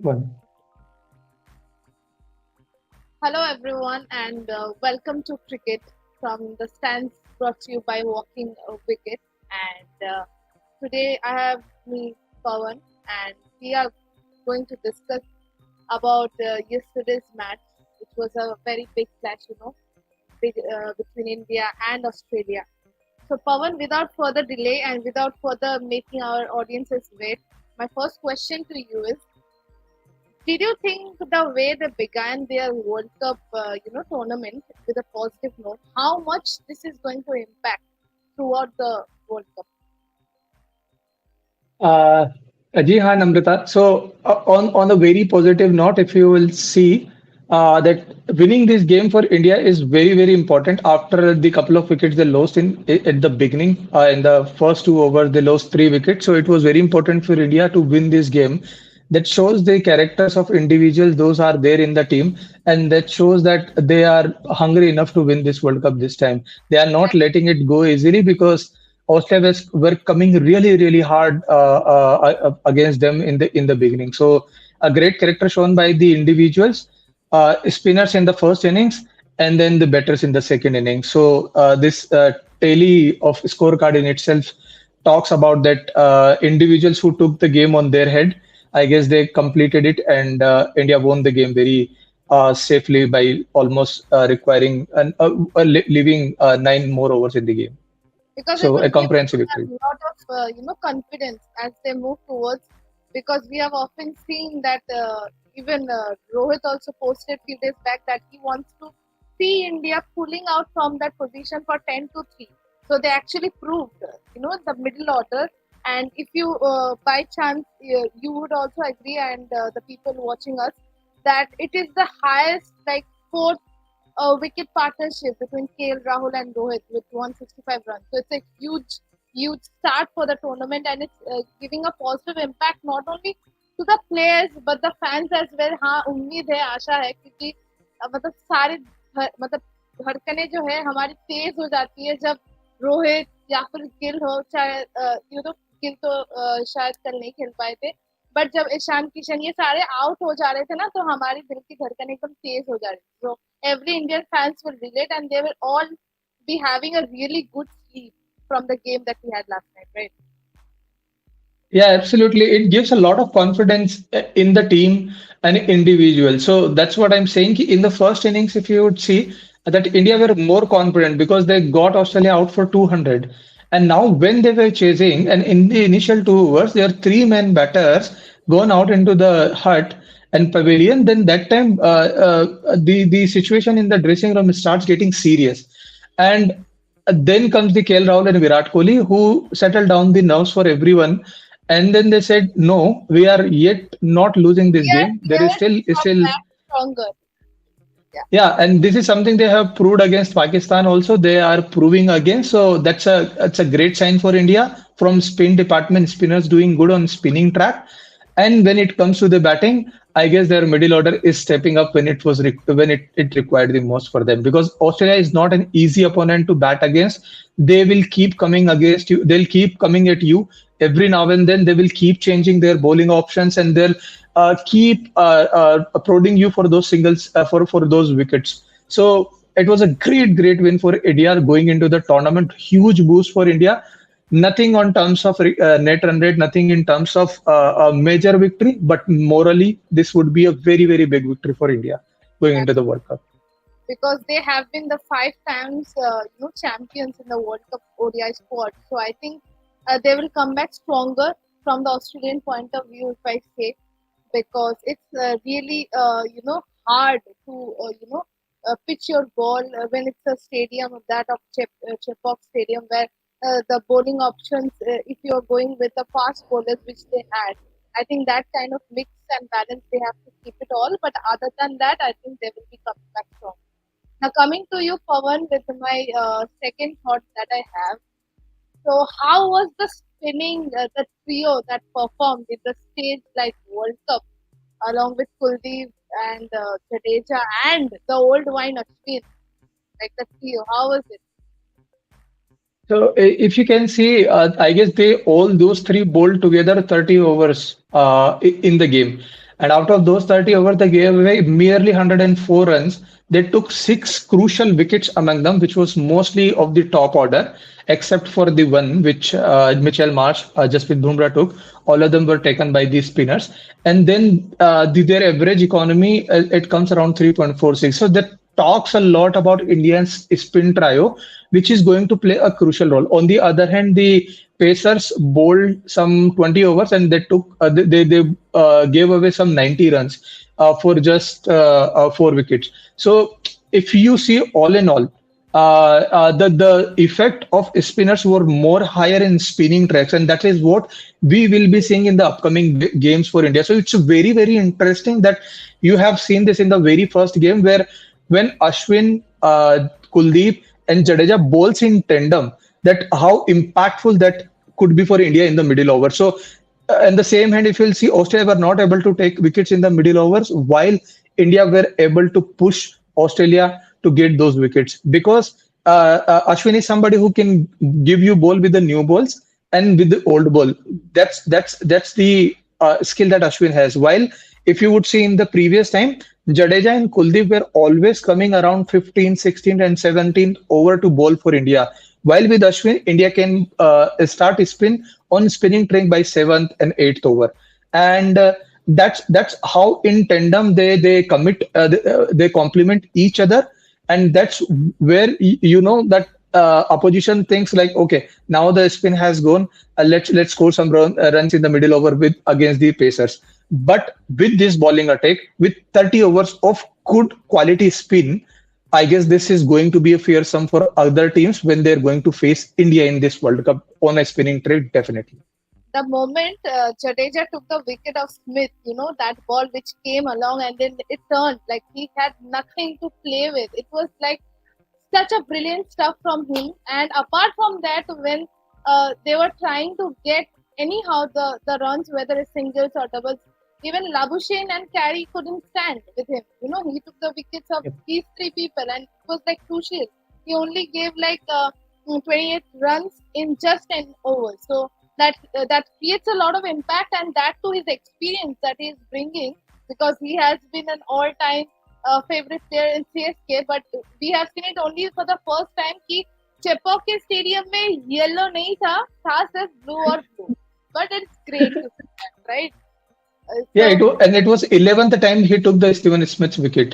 One. Hello, everyone, and welcome to Cricket from the stands brought to you by Walking a Wicket. And today I have me, Pawan, and we are going to discuss about yesterday's match, which was a very big clash, between India and Australia. So, Pawan, without further delay and without further making our audiences wait, my first question to you is: did you think the way they began their World Cup, tournament with a positive note, how much this is going to impact throughout the World Cup? Uh, Ji haan, Amrita. So, on a very positive note, if you will see that winning this game for India is very, very important. After the couple of wickets they lost at the beginning, in the first two overs, they lost three wickets. So, it was very important for India to win this game. That shows the characters of individuals, those are there in the team, and that shows that they are hungry enough to win this World Cup this time. They are not letting it go easily because Australia were coming really, really hard against them in the beginning. So a great character shown by the individuals, spinners in the first innings, and then the batters in the second innings. So this tally of scorecard in itself talks about that individuals who took the game on their head. I guess they completed it, and India won the game very safely by almost requiring leaving nine more overs in the game. Because it So will a give comprehensive them victory. a lot of confidence as they move towards. Because we have often seen that even Rohit also posted few days back that he wants to see India pulling out from that position for 10-3. So they actually proved, the middle order. And if you, by chance, you would also agree, and the people watching us, that it is the highest, like fourth wicket partnership between KL Rahul and Rohit with 165 runs. So it's a huge start for the tournament, and it's giving a positive impact not only to the players but the fans as well. हाँ उम्मीद है आशा है क्योंकि मतलब सारे मतलब धड़कनें जो है हमारी तेज हो जाती है जब रोहित या फिर गिल हो चाहे गिल तो शायद कल नहीं खेल पाए थे बट जब ईशान किशन ये सारे आउट हो जा रहे थे ना तो हमारी दिल की धड़कन एकदम तेज हो जा रही थी so every Indian fans will relate and they will all be having a really good sleep from the game that we had last night, right? Yeah, absolutely. It gives a lot of confidence in the team and individual. So that's what I'm saying. In the first innings, if you would see that India were more confident because they got Australia out for 200. And now when they were chasing, and in the initial two overs, there are three men batters gone out into the hut and pavilion. Then that time, the situation in the dressing room starts getting serious. And then comes the KL Rahul and Virat Kohli, who settled down the nerves for everyone. And then they said, "No, we are yet not losing this game. We There are is to come still, back stronger. Yeah. yeah." And this is something they have proved against Pakistan. Also, they are proving again. So that's a great sign for India from spin department. Spinners doing good on spinning track. And when it comes to the batting, I guess their middle order is stepping up when it required the most for them because Australia is not an easy opponent to bat against. They will keep coming against you. They'll keep coming at you every now and then. They will keep changing their bowling options and they'll keep prodding you for those singles for those wickets. So it was a great win for India going into the tournament. Huge boost for India. Nothing on terms of net run rate, nothing in terms of a major victory, but morally, this would be a very big victory for India going into the World Cup. Because they have been the five times champions in the World Cup ODI squad. So I think they will come back stronger from the Australian point of view, if I say, because it's really hard to pitch your ball when it's a stadium of that of Chepauk Stadium where the bowling options, if you're going with the fast bowlers which they had, I think that kind of mix and balance they have to keep it all. But other than that, I think they will be coming back strong. Now, coming to you, Pawan, with my second thought that I have. So, how was the spinning, the trio that performed in the stage like World Cup, along with Kuldeep and Jadeja and the old wine Ashwin, like the trio? How was it? So if you can see, I guess they all those three bowled together 30 overs in the game. And out of those 30 overs, they gave away merely 104 runs. They took six crucial wickets among them, which was mostly of the top order, except for the one which Mitchell Marsh, Jasprit Bumrah took. All of them were taken by the spinners. And then their average economy, it comes around 3.46. So that talks a lot about India's spin trio, which is going to play a crucial role. On the other hand, the Pacers bowled some 20 overs and they gave away some 90 runs for just four wickets. So if you see all in all, the effect of spinners were more higher in spinning tracks, and that is what we will be seeing in the upcoming games for India. So it's very interesting that you have seen this in the very first game where when Ashwin, Kuldeep, and Jadeja bowls in tandem, that how impactful that could be for India in the middle over. So, in the same hand, if you'll see, Australia were not able to take wickets in the middle overs, while India were able to push Australia to get those wickets because Ashwin is somebody who can give you ball with the new balls and with the old ball. That's the skill that Ashwin has. While if you would see in the previous time, Jadeja and Kuldeep were always coming around 15, 16, and 17 over to bowl for India. While with Ashwin, India can start spin on spinning track by seventh and eighth over, and that's how in tandem they commit they complement each other, and that's where you know that opposition thinks like, okay, now the spin has gone, let's score some runs in the middle over with against the Pacers. But with this bowling attack, with 30 overs of good quality spin, I guess this is going to be a fearsome for other teams when they're going to face India in this World Cup on a spinning trade, definitely. The moment Jadeja took the wicket of Smith, that ball which came along and then it turned, like he had nothing to play with. It was like such a brilliant stuff from him. And apart from that, when they were trying to get anyhow the runs, whether it's singles or doubles, even Labuschagne and Carey couldn't stand with him. He took the wickets of Yep. these three people and it was like crucial. He only gave like 28 runs in just 10 overs. So that creates a lot of impact, and that too his experience that he is bringing, because he has been an all-time favorite player in CSK, but we have seen it only for the first time कि चेपॉक के stadium में yellow नहीं था सिर्फ blue और blue, but it's great to see that, right? Yeah, So and it was 11th time he took the Steven Smith wicket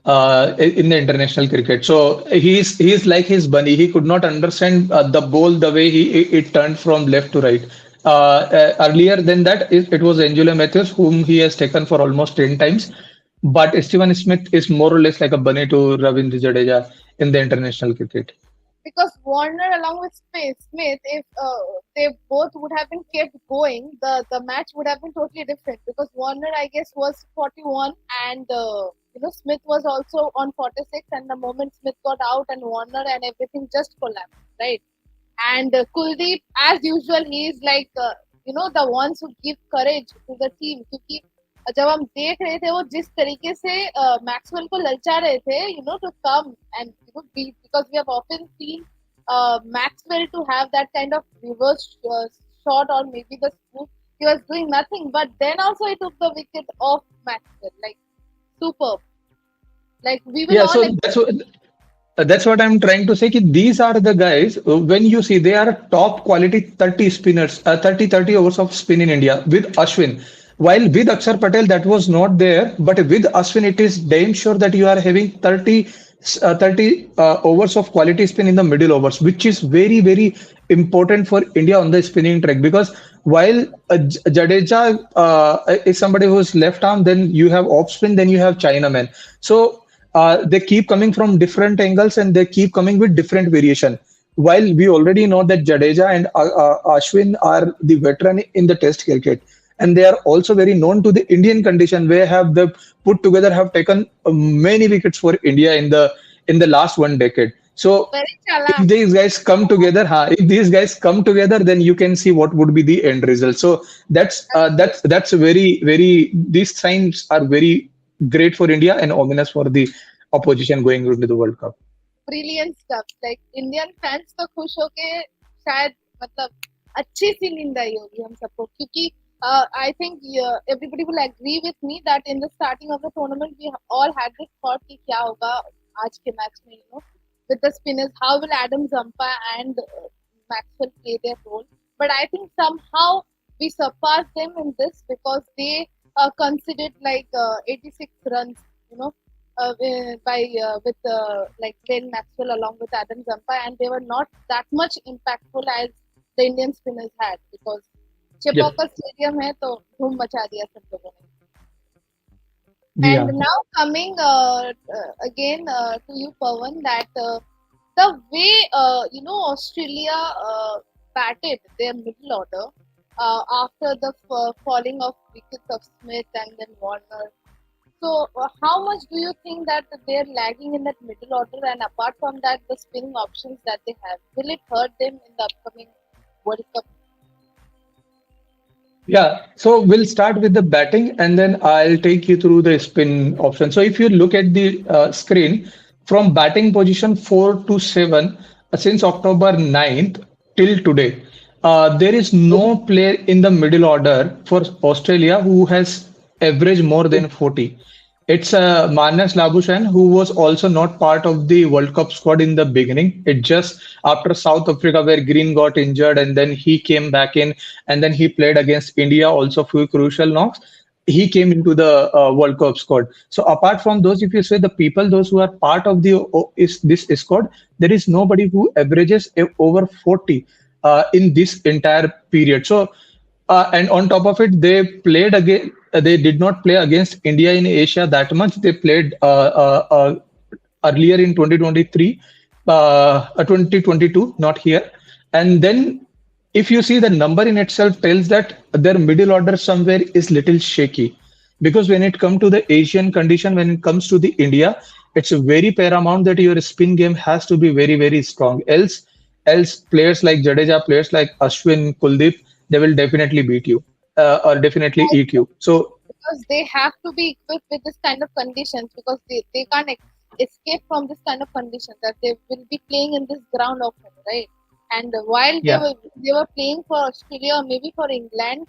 in the international cricket. So he's like his bunny. He could not understand the ball the way it turned from left to right. Earlier than that, it was Angelo Matthews whom he has taken for almost 10 times. But Steven Smith is more or less like a bunny to Ravindra Jadeja in the international cricket. because Warner along with Smith, if they both would have been kept going, the match would have been totally different. Because Warner, I guess, was 41, and Smith was also on 46. And the moment Smith got out, and Warner and everything just collapsed, right? And Kuldeep, as usual, he is like the ones who give courage to the team. क्योंकि जब हम देख रहे थे वो जिस तरीके से मैक्सवेल को ललचा रहे थे to come and beat, because we have often seen Maxwell to have that kind of reverse shot or maybe the scoop. He was doing nothing, but then also he took the wicket off Maxwell, like superb. Like we will Yeah, all so that's what I'm trying to say. Ki these are the guys, when you see they are top quality 30 spinners, 30 overs of spin in India with Ashwin. While with Akshar Patel, that was not there. But with Ashwin, it is damn sure that you are having 30 overs of quality spin in the middle overs, which is very important for India on the spinning track. Because while Jadeja is somebody who's left arm, then you have off spin, then you have Chinaman. So they keep coming from different angles and they keep coming with different variation. While we already know that Jadeja and Ashwin are the veteran in the Test cricket, and they are also very known to the Indian condition, where have they put together have taken many wickets for India in the last one decade. So very if chalak. these guys come together, if these guys come together, then you can see what would be the end result. So that's very these signs are very great for India and ominous for the opposition going into the World Cup. Brilliant stuff, like Indian fans तो खुश होके शायद मतलब अच्छी सी नींद आई होगी हम सबको, क्योंकि I think everybody will agree with me that in the starting of the tournament, we all had this thought कि क्या होगा आज के match में, with the spinners, how will Adam Zampa and Maxwell play their role? But I think somehow we surpassed them in this because they considered like 86 runs, you know, by with like Glenn Maxwell along with Adam Zampa, and they were not that much impactful as the Indian spinners had because Yep. Chepaukar stadium है तो धूम मचा दिया सब लोगों ने. And Yeah. now coming again to you, Pawan, that the way Australia batted their middle order after the falling of wickets of Smith and then Warner. So how much do you think that they're lagging in that middle order? And apart from that, the spinning options that they have, will it hurt them in the upcoming World Cup? Yeah, so we'll start with the batting and then I'll take you through the spin option. So if you look at the screen from batting position 4 to 7 since October 9th till today, there is no player in the middle order for Australia who has averaged more than 40. It's Manas Labuschagne, who was also not part of the World Cup squad in the beginning. It just after South Africa, where Green got injured, and then he came back in, and then he played against India, also few crucial knocks. He came into the World Cup squad. So apart from those, if you say the people, those who are part of the is this squad, there is nobody who averages over 40 in this entire period. So and on top of it, they played again. They did not play against India in Asia that much. They played earlier in 2023, 2022, not here. And then, if you see the number in itself tells that their middle order somewhere is little shaky, because when it comes to the Asian condition, when it comes to the India, it's very paramount that your spin game has to be very very strong. Else players like Jadeja, players like Ashwin, Kuldeep, they will definitely beat you or definitely eat you. So Because they have to be equipped with this kind of conditions because they can't escape from this kind of conditions that they will be playing in this ground often, right? And while they yeah, were playing for Australia or maybe for England,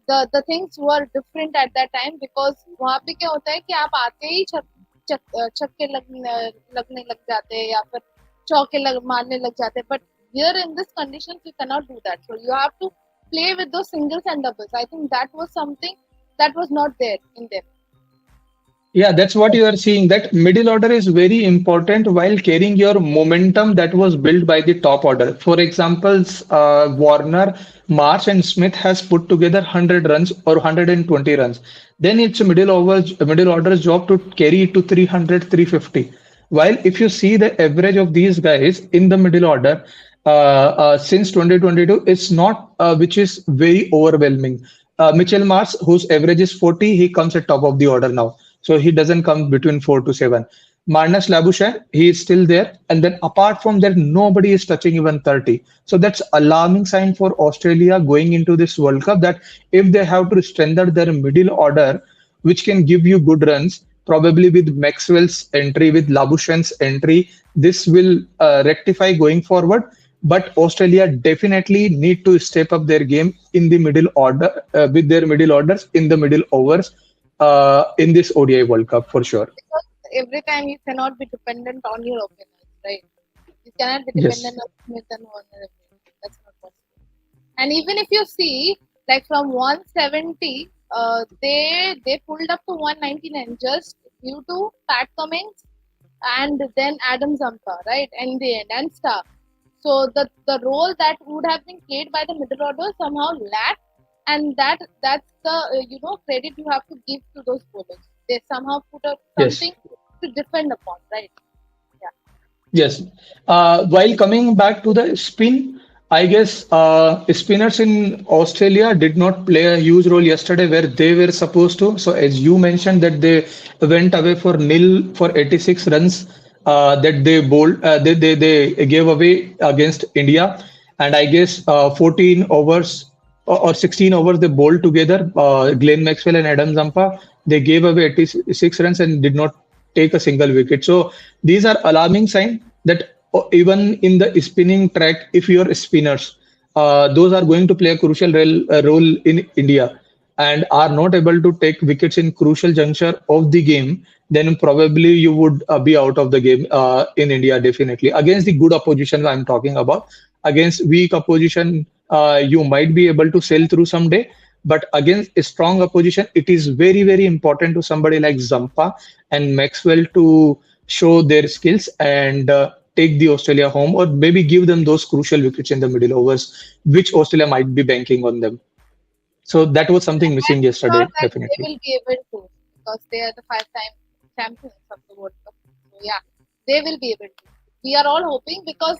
the things were different at that time because वहाँ पे क्या होता है कि आप आते ही छक्के लगने लग जाते हैं या फिर चौके मारने लग जाते हैं. But here in this conditions you cannot do that. So you have to play with those singles and doubles. I think that was something that was not there in them. yeah, that's what you are seeing. That middle order is very important while carrying your momentum that was built by the top order. For examples, Warner, Marsh, and Smith has put together 100 runs or 120 runs. Then it's a middle order's job to carry it to 300, 350. While if you see the average of these guys in the middle order since 2022, it's not which is very overwhelming. Mitchell Mars, whose average is 40, he comes at top of the order now. So he doesn't come between 4 to 7. Marnus Labuschagne, he is still there. And then apart from that, nobody is touching even 30. So that's alarming sign for Australia going into this World Cup that if they have to strengthen their middle order, which can give you good runs, probably with Maxwell's entry, with Labuschagne's entry, this will rectify going forward. But Australia definitely need to step up their game in the middle order with their middle orders in the middle overs in this ODI World Cup for sure. Because every time you cannot be dependent on your openers, right? You cannot be Yes. dependent on Smith and Warner. That's not possible. And even if you see, like from 170, they pulled up to 199 just due to Pat Cummins and then Adam Zampa, right? And the end and Star. So the role that would have been played by the middle order somehow lacked, and that's the credit you have to give to those bowlers. They somehow put up Yes. something to defend upon, right? Yeah. Yes. While coming back to the spin, I guess spinners in Australia did not play a huge role yesterday where they were supposed to. So, as you mentioned, that they went away for nil for 86 runs that they bowled, they gave away against India. And I guess 14 overs or 16 overs they bowled together. Glenn Maxwell and Adam Zampa, they gave away 86 runs and did not take a single wicket. So these are alarming sign that even in the spinning track, if you're spinners, those are going to play a crucial role in India. and are not able to take wickets in crucial juncture of the game, then probably you would be out of the game in India definitely. Against the good opposition I'm talking about. Against weak opposition, you might be able to sail through someday. But against a strong opposition, it is very, very important to somebody like Zampa and Maxwell to show their skills and take the Australia home, or maybe give them those crucial wickets in the middle overs, which Australia might be banking on them. So that was something missing I'm sure yesterday, that they definitely. will be able to because they are the five-time champions of the World Cup. So yeah, they will be able to. We are all hoping because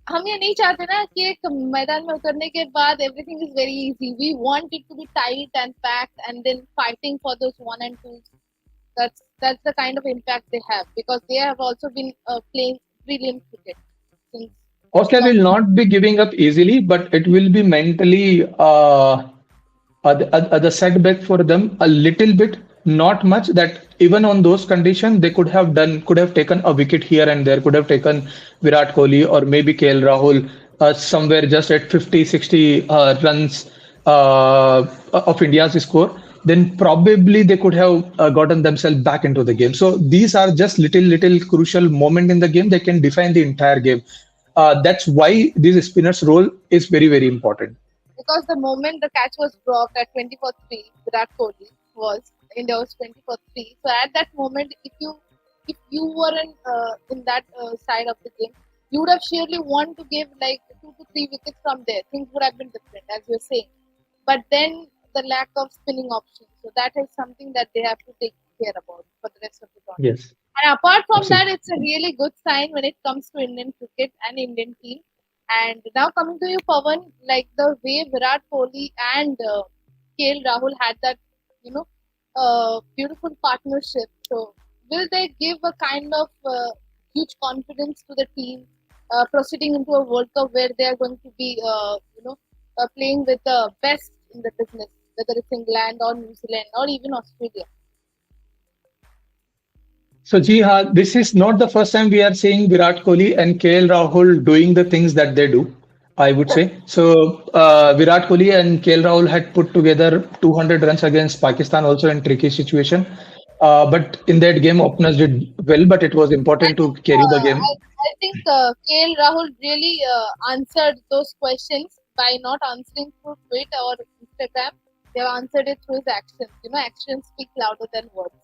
हम ये नहीं चाहते ना कि एक मैदान में उतरने के बाद everything is very easy. We want it to be tight and packed and then fighting for those one and twos. That's the kind of impact they have because they have also been playing brilliant cricket since Australia long. will not be giving up easily, but it will be mentally the setback for them a little bit, not much. That even on those conditions, they could have taken a wicket here and there, could have taken Virat Kohli or maybe KL Rahul somewhere just at 50, 60 runs of India's score. Then probably they could have gotten themselves back into the game. So these are just little crucial moment in the game. They can define the entire game. That's why these spinners' role is very, very important. Because the moment the catch was dropped at 20 for 3, Virat Kohli was India was 20 for 3. So at that moment, if you were in that side of the game, you would have surely want to give like 2 to 3 wickets from there. Things would have been different, as you're saying. But then the lack of spinning options. So that is something that they have to take care about for the rest of the tournament. Yes, And apart from that, absolutely. it's a really good sign when it comes to Indian cricket and Indian team. And now coming to you, Pawan, like the way Virat Kohli and KL Rahul had that, you know, beautiful partnership. So will they give a kind of huge confidence to the team proceeding into a World Cup where they are going to be, playing with the best in the business, whether it's England or New Zealand or even Australia? So, this is not the first time we are seeing Virat Kohli and KL Rahul doing the things that they do, I would say. So, Virat Kohli and KL Rahul had put together 200 runs against Pakistan, also in tricky situation. But in that game, openers did well, but it was I important to think carry the game. I think KL Rahul really answered those questions by not answering through Twitter or Instagram. They have answered it through his actions. You know, actions speak louder than words.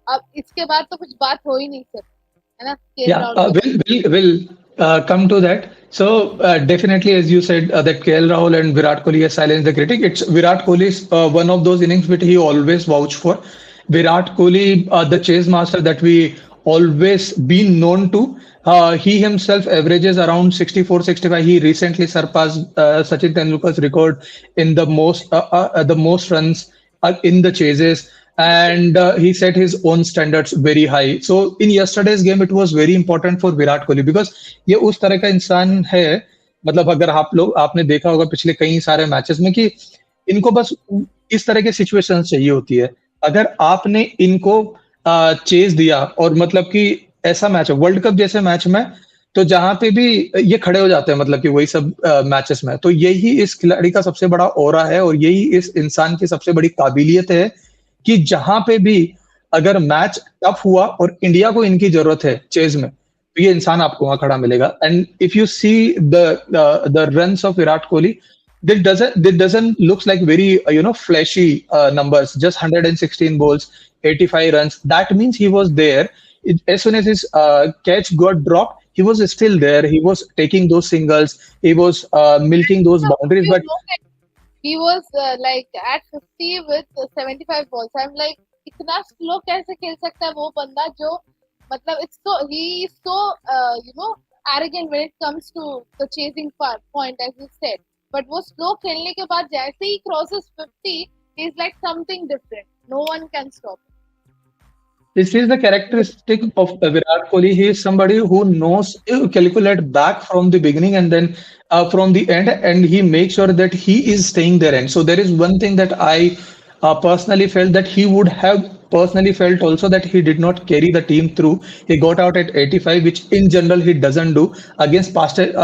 अब इसके बाद तो कुछ बात हो ही नहीं सकती है ना केएल Yeah, राहुल के बाद we'll come to that. So definitely, as you said, that KL Rahul and Virat Kohli has silenced the critic. It's Virat Kohli's one of those innings which he always vouched for. Virat Kohli, the chase master that we always been known to. He himself averages around 64, 65. He recently surpassed Sachin Tendulkar's record in the most runs in the chases, and he set his own standards very high. So in yesterday's game, it was very important for Virat Kohli because ये उस तरह का इंसान है. मतलब अगर आपने देखा होगा पिछले कई सारे मैचेस में कि इनको बस इस तरह के सिचुएशंस चाहिए होती है. अगर आपने इनको चेज दिया और मतलब कि ऐसा मैच है वर्ल्ड कप जैसे मैच में, तो जहां पे भी ये खड़े हो जाते हैं, मतलब कि वही सब मैचेस में, तो यही इस खिलाड़ी का सबसे बड़ा ऑरा है और यही इस इंसान की सबसे बड़ी काबिलियत है कि जहां पे भी अगर मैच टफ हुआ और इंडिया को इनकी जरूरत है चेज में, तो ये इंसान आपको वहां खड़ा मिलेगा. And if you see the runs off Virat Kohli, this doesn't looks like very flashy numbers, just 116 balls, 85 runs. That means he was there. As soon as his catch got dropped, he was still there. He was taking those singles, he was milking those Now, if boundaries. you But look at he was like at 50 with 75 balls. I'm like इतना slow कैसे खेल सकता है वो बंदा जो मतलब it's so he is so arrogant when it comes to the chasing part point as you said. But वो slow खेलने के बाद जैसे ही crosses 50 is like something different. No one can stop. this is the characteristic of Virat Kohli. He is somebody who knows to calculate back from the beginning and then from the end, and he makes sure that he is staying there. And so there is one thing that I personally felt that he would have personally felt also that he did not carry the team through. He got out at 85, which in general he doesn't do. Against Pakistan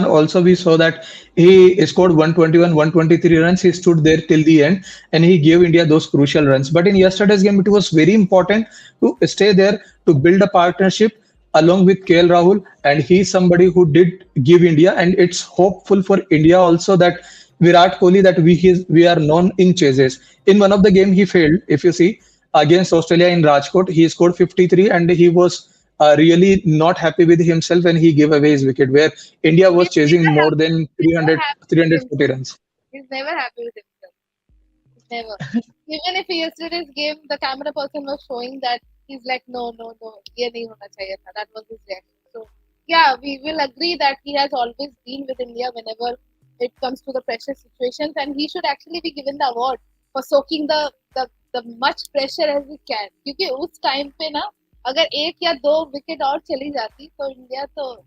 also we saw that he scored 121, 123 runs. He stood there till the end and he gave India those crucial runs. But in yesterday's game, it was very important to stay there to build a partnership along with KL Rahul, and he's somebody who did give India, and it's hopeful for India also that Virat Kohli that we are known in chases. In one of the game he failed. If you see against Australia in Rajkot, he scored 53, and he was really not happy with himself when he gave away his wicket, where India was chasing more than He's never happy with 340 himself. runs. He's never happy with himself. Never. Even if yesterday's game, the camera person was showing that he's like, no, no, no, ये नहीं होना चाहिए था. That was his reaction. So, yeah, we will agree that he has always been with India whenever it comes to the pressure situations, and he should actually be given the award for soaking the much pressure as he can. क्योंकि उस time पे ना अगर एक या दो wicket और चली जाती तो इंडिया तो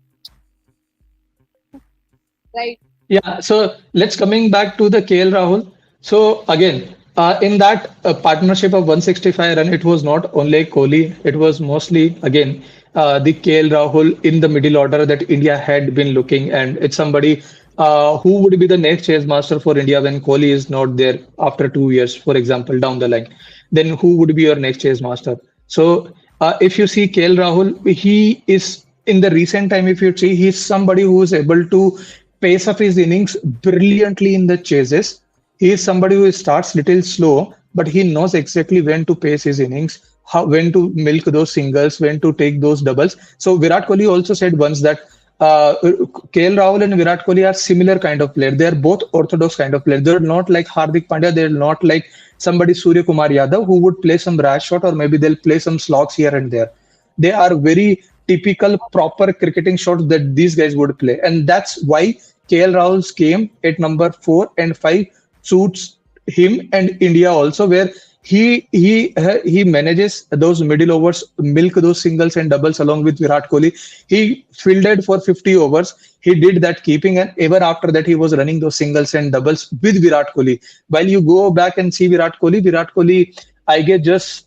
right. Yeah, so let's coming back to the KL Rahul. So again, in that partnership of 165 run, it was not only Kohli, it was mostly again the KL Rahul in the middle order that India had been looking, and it's somebody who would be the next chase master for India when Kohli is not there after 2 years, for example, down the line. Then who would be your next chase master? So if you see KL Rahul, he is in the recent time. If you see, he's somebody who is able to pace up his innings brilliantly in the chases. He is somebody who starts little slow, but he knows exactly when to pace his innings, how when to milk those singles, when to take those doubles. So Virat Kohli also said once that KL Rahul and Virat Kohli are similar kind of player. They are both orthodox kind of player. They're not like Hardik Pandya. They're not like somebody Surya Kumar Yadav who would play some rash shot or maybe they'll play some slogs here and there. They are very typical proper cricketing shots that these guys would play, and that's why KL Rahul's game at number 4 and 5 suits him and India also, where he manages those middle overs, milk those singles and doubles along with Virat Kohli. He fielded for 50 overs. He did that keeping, and ever after that he was running those singles and doubles with Virat Kohli. While you go back and see Virat Kohli, I guess just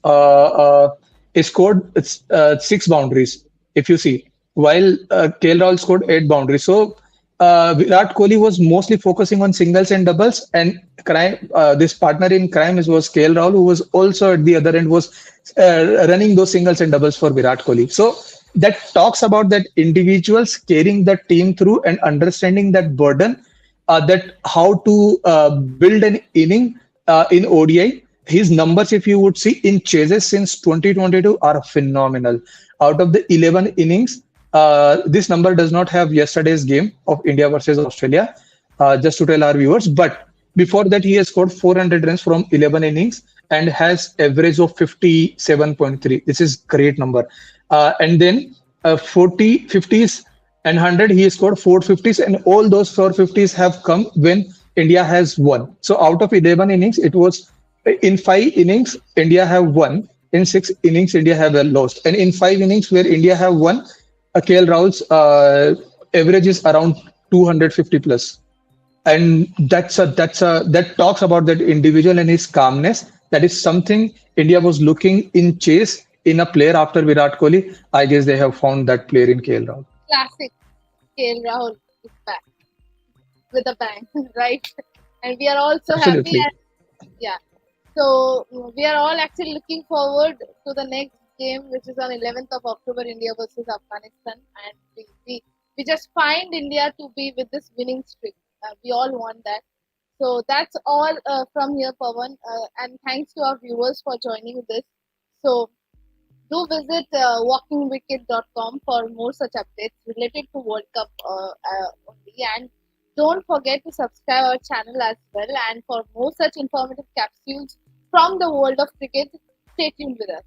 scored 6 boundaries. If you see, while KL Rahul scored 8 boundaries. So Virat Kohli was mostly focusing on singles and doubles, and this partner in crime was KL Rahul, who was also at the other end was running those singles and doubles for Virat Kohli. So that talks about that individuals carrying the team through and understanding that burden, that how to build an inning in ODI. His numbers, if you would see in chases since 2022, are phenomenal. Out of the 11 innings, this number does not have yesterday's game of India versus Australia, just to tell our viewers. But before that, he has scored 400 runs from 11 innings and has average of 57.3. This is great number. And then 40, 50s and 100, he scored 450s, and all those 450s have come when India has won. So out of 11 innings, it was in 5 innings, India have won. In 6 innings, India have lost. And in 5 innings where India have won, KL Rahul's average is around 250 plus, and that talks about that individual and his calmness. That is something India was looking in chase in a player after Virat Kohli. I guess they have found that player in KL Rahul. Classic KL Rahul is back with a bang, right? And we are also happy, Absolutely. and yeah. So we are all actually looking forward to the next game, which is on 11th of October, India versus Afghanistan, and we just find India to be with this winning streak. We all want that. So that's all from here, Pawan, and thanks to our viewers for joining this. So do visit walkingwicket.com for more such updates related to World Cup only. And don't forget to subscribe our channel as well. And for more such informative capsules from the world of cricket, stay tuned with us.